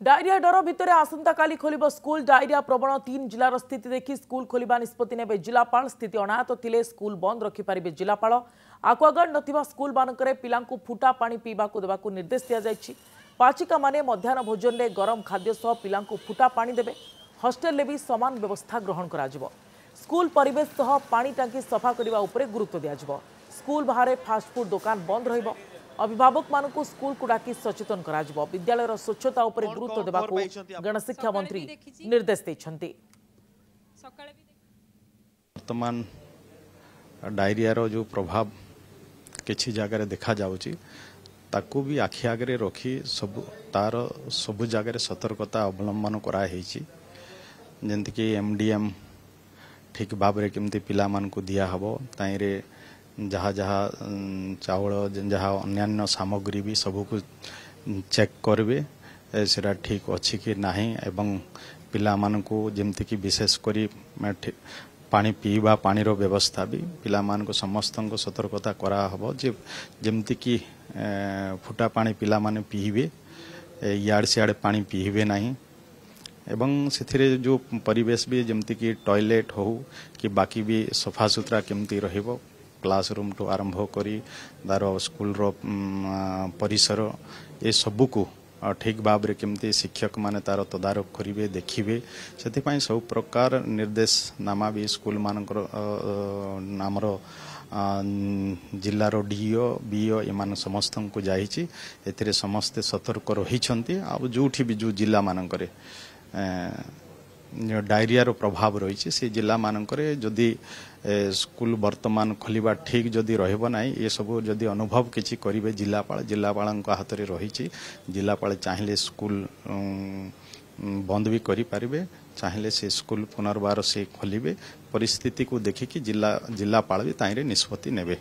Diarrhoea डर भितर आसंता काली खोलिबो school. Diarrhoea प्रवण 3 जिलार स्थिति देखि स्कूल खोलिबा निष्पत्ति नेबे जिलापाल। स्थिति अनाहत थिले स्कूल बंद रखि पारिबे जिलापाल। आक्वागार्ड नथिबा स्कूल मानकरे पिलांकु फुटा पानी पीबाकु देबाकु निर्देश दिया जायछि। पाचिका माने मध्याह्न भोजन रे गरम खाद्य सह पिलांकु फुटा पानी देबे। हॉस्टेल ले भी समान व्यवस्था ग्रहण कराजिबो। स्कूल परिवेश सह पानी टांकी सफा करिबा उपरे गुरुत्व दियाजिबो। स्कूल बाहर फास्ट फूड दुकान बंद रहिबो। अभिभावक मानकु स्कूल को डाकी सचेतन कराजिबो। विद्यालय स्वच्छता उपरे गुरुत्व देबाकू गणशिक्षा मंत्री निर्देश दैछन्ति। वर्तमान डायरिया रो जो प्रभाव किछि जगह देखा जाउची ताकू भी आखि आगे रखी सब जगह सतर्कता अवलंबन करा हेछि। जेंति कि एमडीएम ठीक भाव रे केमती पिला मान को दिया हबो। ताइरे जहाँ जहाँ चावल जहाँ अन्यान्य सामग्री भी सबू को चेक करबे सेटा ठीक अच्छी कि नहीं। एवं पिला मान को जेमती कि विशेष करी पानी पीवा पानी रो व्यवस्था भी पिला मान को समस्त को सतर्कता करा हबो। जे जेमती कि फुटा पानी पिला माने पीबे, याड सियाड पानी पीबे नहीं। एवं से जो परिवेश भी जेमती कि टॉयलेट हो कि बाकी भी सफा सुतरा केमती रहिबो। क्लासरूम टू आरंभ करी दार स्कूल रो परिसर ये सबू को ठीक भाव रे केमती शिक्षक माने तार तदारक करिवे देखिबे। सेति सब प्रकार निर्देश नामा भी स्कूल मानकर नामर जिल्लार डीओ बीओ एमान समस्त को जाइछि। एतिरे समस्ते सतर्क रहिछन्ति। आ जोठी भी जो जिला मानकरे डायरिया रो प्रभाव रही से जिला मानकरे जदि स्कूल वर्तमान खोलिबा ठीक जदि रहबो नाही ये सब जदि अनुभव किछि करिवे जिलापाल हाथ रे रही। जिलापाल चाहिले स्कूल बंद भी करि पारिबे, चाहिले से स्कूल पुनर्बार से खोलिबे। परिस्थिति को देखिकी जिलापाल भी ताइरे निष्पत्ति नेबे।